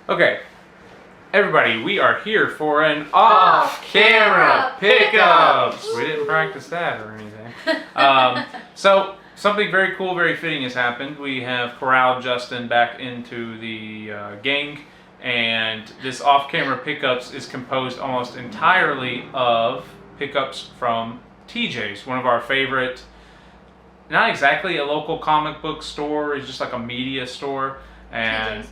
Okay, everybody, we are here for an off-camera pickups. We didn't practice that or anything. So something very cool, very fitting has happened. We have corralled Justin back into the gang, and this off-camera pickups is composed almost entirely of pickups from TJ's, one of our favorite. Not exactly a local comic book store. It's just like a media store. And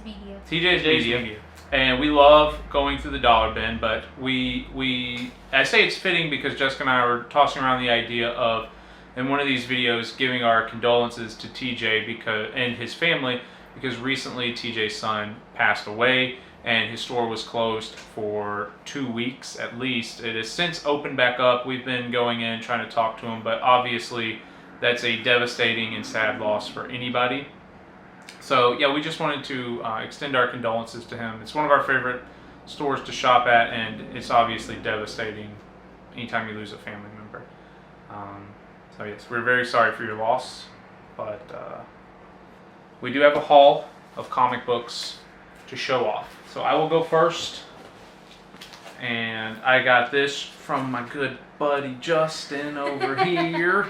TJ's Media. And we love going through the dollar bin, but I say it's fitting because Jessica and I were tossing around the idea of, in one of these videos, giving our condolences to TJ and his family, because recently TJ's son passed away and his store was closed for 2 weeks at least. It has since opened back up. We've been going in trying to talk to him, but obviously that's a devastating and sad loss for anybody. So yeah, we just wanted to extend our condolences to him. It's one of our favorite stores to shop at, and it's obviously devastating anytime you lose a family member. So yes, we're very sorry for your loss, but we do have a haul of comic books to show off. So I will go first, and I got this from my good buddy Justin over here.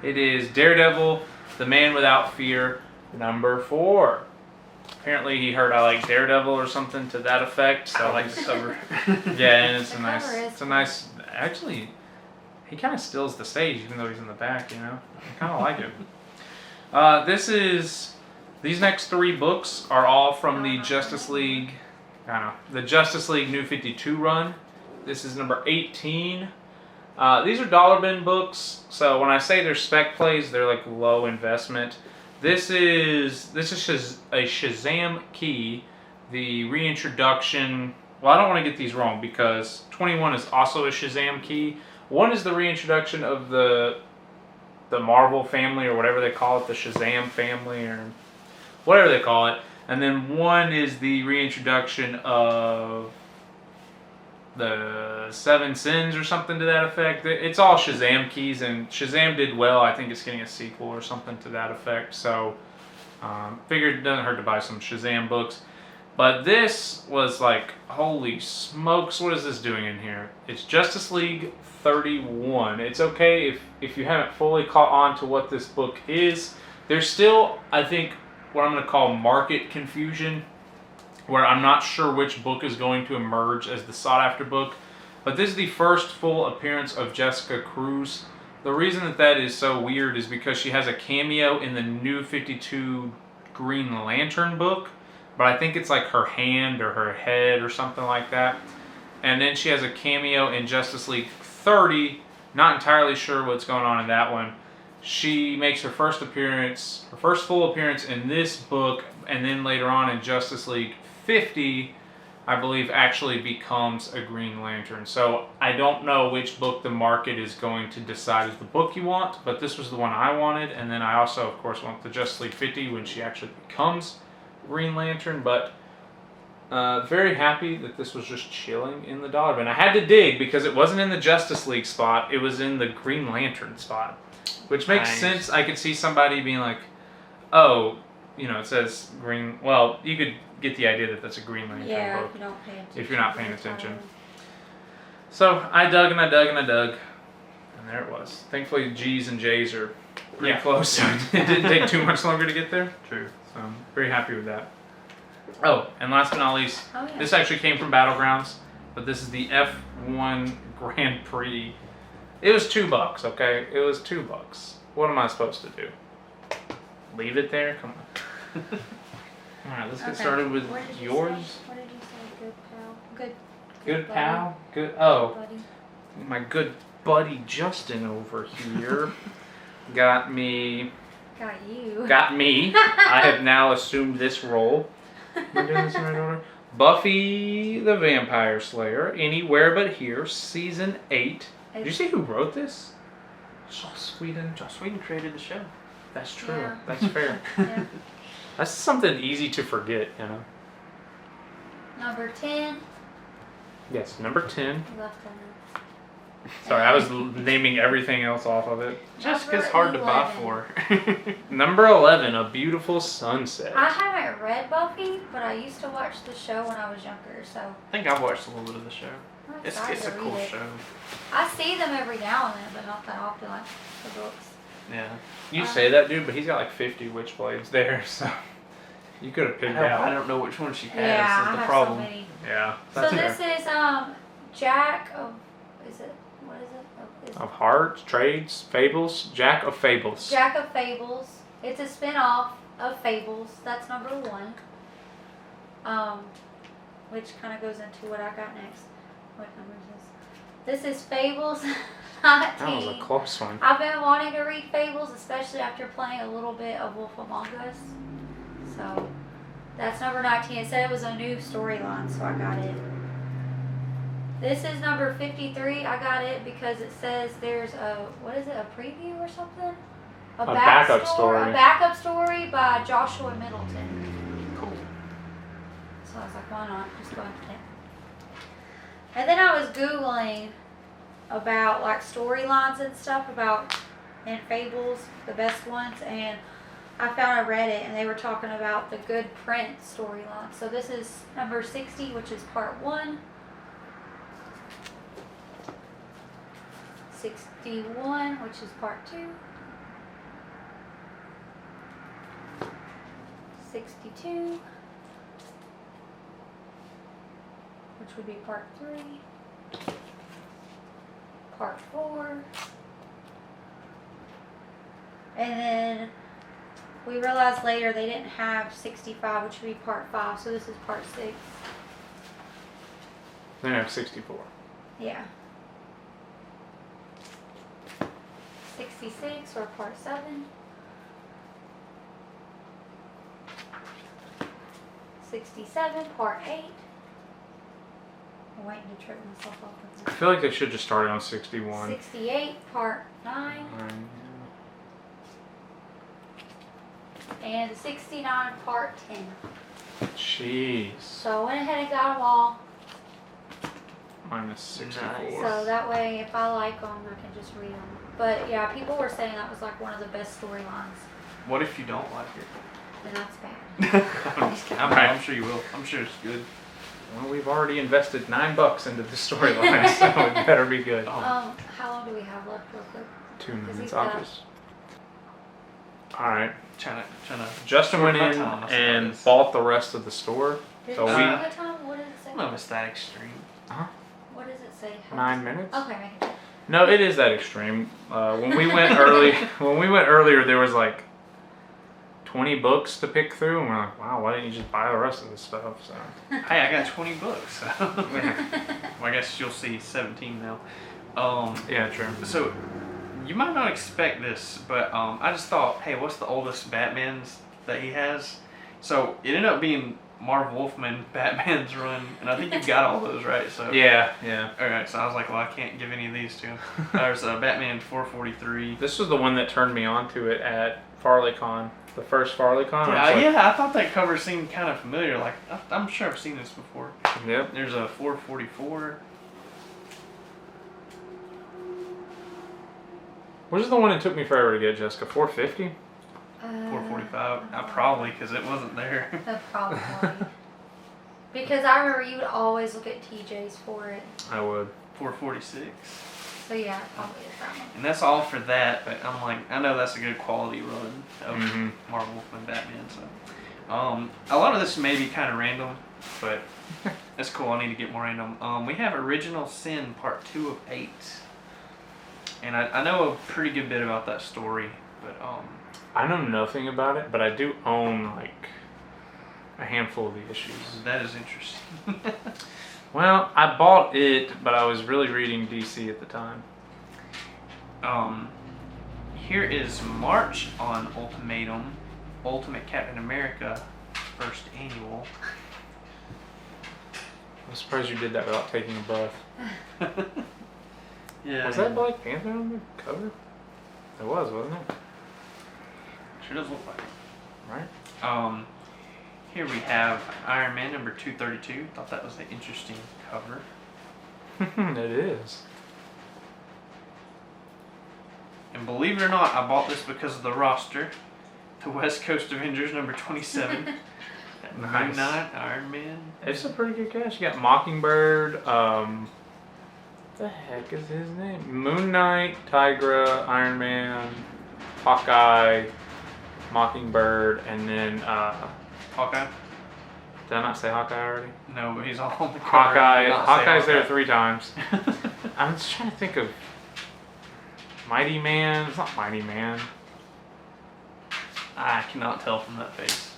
It is Daredevil, The Man Without Fear, number 4. Apparently he heard I like Daredevil or something to that effect. So I like the cover. Yeah, and it's a nice. Actually, he kind of steals the stage even though he's in the back. You know, I kind of like it. These next 3 books are all from the Justice League. The Justice League New 52 run. This is number 18. These are dollar bin books, so when I say they're spec plays, they're like low investment. This is a Shazam key, the reintroduction. Well, I don't want to get these wrong because 21 is also a Shazam key. One is the reintroduction of the Marvel family, or whatever they call it, the Shazam family, or whatever they call it. And then one is the reintroduction of the 7 Sins or something to that effect. It's all Shazam keys, and Shazam did well. I think it's getting a sequel or something to that effect. So figured it doesn't hurt to buy some Shazam books. But this was like, holy smokes, what is this doing in here? It's Justice League 31. It's okay if you haven't fully caught on to what this book is. There's still, I think, what I'm going to call market confusion, where I'm not sure which book is going to emerge as the sought-after book. But this is the first full appearance of Jessica Cruz. The reason that is so weird is because she has a cameo in the New 52 Green Lantern book, but I think it's like her hand or her head or something like that. And then she has a cameo in Justice League 30. Not entirely sure what's going on in that one. She makes her first full appearance in this book, and then later on in Justice League 50, I believe, actually becomes a Green Lantern. So I don't know which book the market is going to decide is the book you want, but this was the one I wanted. And then I also, of course, want the Justice League 50 when she actually becomes Green Lantern. But very happy that this was just chilling in the dollar bin. I had to dig because it wasn't in the Justice League spot. It was in the Green Lantern spot, which makes sense. I could see somebody being like, oh, it says green. Well, you could get the idea that that's a Green Lantern book if you're not paying attention. So I dug and I dug and I dug, and there it was. Thankfully, G's and J's are pretty close, so it didn't take too much longer to get there. True. So I'm very happy with that. Oh, and last but not least, this actually came from Battlegrounds, but this is the F1 Grand Prix. It was $2, okay? It was $2. What am I supposed to do? Leave it there? Come on. Alright, let's get started with yours. What did you say? Good pal? Good pal? Good. Oh, my good buddy Justin over here got me. Got you. Got me. I have now assumed this role. Am I doing this in right order? Buffy the Vampire Slayer, Anywhere But Here, Season 8. Did you see who wrote this? Joss Whedon. Joss Whedon created the show. That's true. Yeah. That's fair. Yeah. That's something easy to forget, Number 10. Yes, number 10. Left on Sorry, I was naming everything else off of it. Jessica's hard to buy 11. for. Number 11, A Beautiful Sunset. I haven't read Buffy, but I used to watch the show when I was younger, so I think I've watched a little bit of the show. I'm It's excited a to cool read it. show. I see them every now and then, but not that often like the books. Yeah. You say that, dude, but he's got like 50 Witchblades there, so you could have picked I out. don't know which one she has. Yeah, is I the have problem. so many. Yeah. So That's this fair. is Jack of, is it, what is it? Oh, is Of Hearts, Trades, Fables, Jack of Fables. Jack of Fables. It's a spin-off of Fables. That's number 1. Which kind of goes into what I got next. What number is this? This is Fables 19. That was a close one. I've been wanting to read Fables, especially after playing a little bit of Wolf Among Us. So that's number 19. It said it was a new storyline, so I got it. This is number 53. I got it because it says there's a, what is it, a preview or something? A backup story. A backup story by Joshua Middleton. Cool. So I was like, why not? Just go into it. And then I was Googling about like storylines and stuff about in Fables, the best ones, and I found a Reddit and they were talking about the Good Print storyline. So this is number 60, which is part 1. 61, which is part 2. 62, which would be part 3. Part 4. And then we realized later they didn't have 65, which would be part 5, so this is part 6. Then I have 64. Yeah. 66 or part 7. 67, part 8. I'm waiting to trip myself off with I this. feel like they should just start on 61. 68, part 9. And 69, part 10. Jeez. So I went ahead and got them all. Minus 64. Nice. So that way, if I like them, I can just read them. But yeah, people were saying that was like one of the best storylines. What if you don't like it? And that's bad. I'm just kidding. Right. I'm sure you will. I'm sure it's good. Well, we've already invested $9 into the storyline, so it better be good. Oh. How long do we have left, real quick? 2 he's minutes, got- obvious. Alright. Trying to. Justin went short in my time, I and suppose. bought the rest of the store. Did So it we- say what time? What does it say? I don't know if it's that extreme. What does it say? 9 minutes? Okay, make it. No, it is that extreme. When we went earlier, there was like 20 books to pick through, and we're like, wow, why didn't you just buy the rest of this stuff? So Hey, I got 20 books. Well, I guess you'll see 17 now. yeah, true. So you might not expect this, but I just thought, hey, what's the oldest Batmans that he has? So it ended up being Marv Wolfman Batman's run, and I think you got all those right. So Yeah. All right, so I was like, well, I can't give any of these to him. There's Batman 443. This was the one that turned me on to it at FarleyCon, the first FarleyCon. I was like, Yeah, I thought that cover seemed kind of familiar. Like, I'm sure I've seen this before. Yep. There's a 444. Which is the one that took me forever to get, Jessica? 450? 445. Probably because it wasn't there. Probably. Because I remember you would always look at TJ's for it. I would. 446. So yeah, it probably is that one. And that's all for that, but I'm like, I know that's a good quality run of Mhm. Marvel Wolfman Batman. So, a lot of this may be kind of random, but that's cool. I need to get more random. We have Original Sin Part 2 of 8, and I know a pretty good bit about that story, but I know nothing about it, but I do own like a handful of the issues. that is interesting. Well, I bought it, but I was really reading DC at the time. Here is March on Ultimatum, Ultimate Captain America, first annual. I'm surprised you did that without taking a breath. Yeah. Was that Black Panther on the cover? It was, wasn't it? Sure does look like it. Right? Here we have Iron Man number 232. Thought that was an interesting cover. It is. And believe it or not, I bought this because of the roster. The West Coast Avengers number 27. Nice. Moon Knight, Iron Man. It's a pretty good cast. You got Mockingbird. What the heck is his name? Moon Knight, Tigra, Iron Man, Hawkeye, Mockingbird, and then Hawkeye? did I not say Hawkeye already? No, but he's all on the cover. Hawkeye. Did not say Hawkeye's there Hawkeye. 3 times. I'm just trying to think of Mighty Man. It's not Mighty Man. I cannot tell from that face.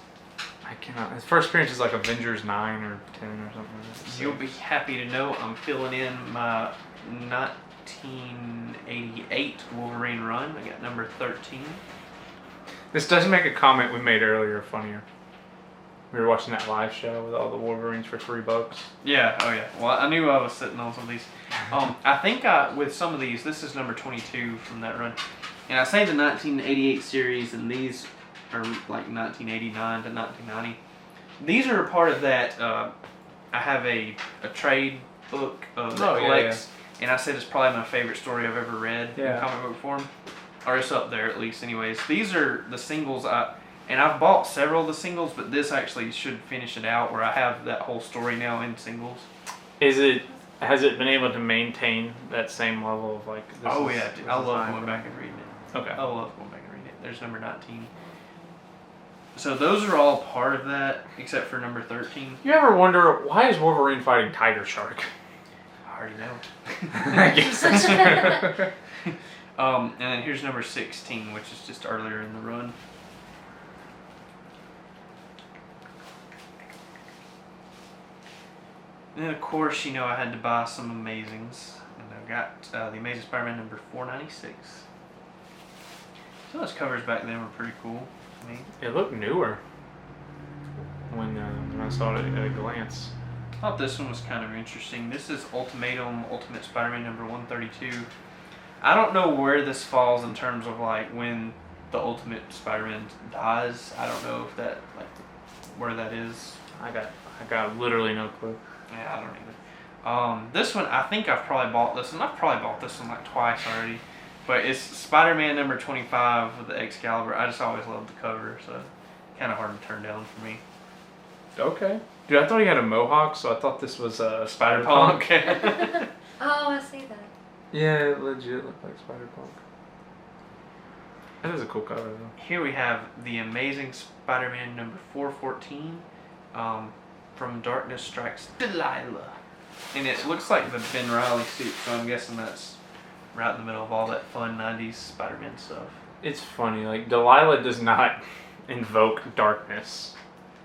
I cannot. His first appearance is like Avengers 9 or 10 or something like that. You'll be happy to know I'm filling in my 1988 Wolverine run. I got number 13. This does make a comment we made earlier funnier. We were watching that live show with all the Wolverines for $3. Yeah, oh yeah. Well, I knew I was sitting on some of these. I think with some of these, this is number 22 from that run. And I say the 1988 series, and these are like 1989 to 1990. These are a part of that. I have a trade book that collects, and I said it's probably my favorite story I've ever read in comic book form. Or it's up there at least anyways. These are the singles, and I've bought several of the singles, but this actually should finish it out where I have that whole story now in singles. Has it been able to maintain that same level of like? I love going back and reading it. Okay. I love going back and reading it. There's number 19. So those are all part of that, except for number 13. You ever wonder why is Wolverine fighting Tiger Shark? I already know. I guess that's true. And then here's number 16, which is just earlier in the run. And then, of course, I had to buy some Amazings. And I got the Amazing Spider-Man number 496. So those covers back then were pretty cool to me. It looked newer when I saw it at a glance. I thought this one was kind of interesting. This is Ultimatum Ultimate Spider-Man number 132. I don't know where this falls in terms of like when the Ultimate Spider-Man dies. I don't know if that where that is. I got literally no clue. Yeah, I don't either. This one, I think I've probably bought this one. I've probably bought this one like twice already. But it's Spider-Man number 25 with the Excalibur. I just always loved the cover, so kind of hard to turn down for me. Okay. Dude, I thought he had a mohawk, so I thought this was Spider-Punk. Oh, I see that. Yeah, it legit looked like Spider-Punk. That is a cool cover, though. Here we have the Amazing Spider-Man number 414, From Darkness Strikes Delilah. And it looks like the Ben Reilly suit, so I'm guessing that's right in the middle of all that fun 90s Spider-Man stuff. It's funny, like, Delilah does not invoke darkness.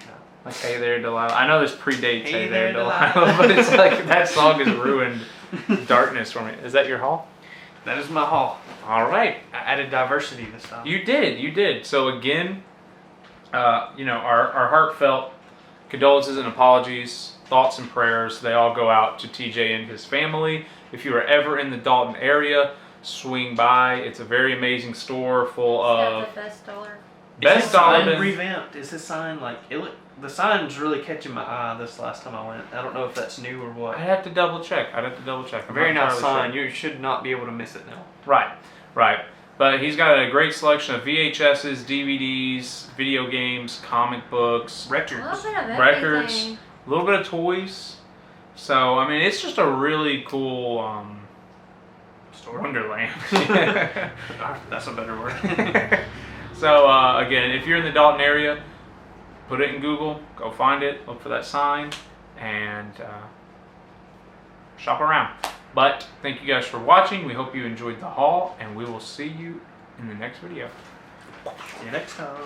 No. Like, hey there, Delilah. I know this predates Hey Hey there, there, Delilah, Delilah. but it's like, that song has ruined darkness for me. Is that your haul? That is my haul. All right. I added diversity this time. You did. So again, our heartfelt condolences and apologies, thoughts and prayers, they all go out to TJ and his family. If you are ever in the Dalton area, swing by. It's a very amazing store full of Got the best dollar. Is his sign been revamped? Is his sign the sign's really catching my eye this last time I went. I don't know if that's new or what. I'd have to double check. A very nice sign. You should not be able to miss it now. Right. But he's got a great selection of VHSs, DVDs, video games, comic books, A little bit of records, everything. a little bit of toys. So, I mean, it's just a really cool Store. wonderland. That's a better word. So, again, if you're in the Dalton area, put it in Google, go find it, look for that sign, and shop around. But thank you guys for watching. We hope you enjoyed the haul, and we will see you in the next video. See you next time.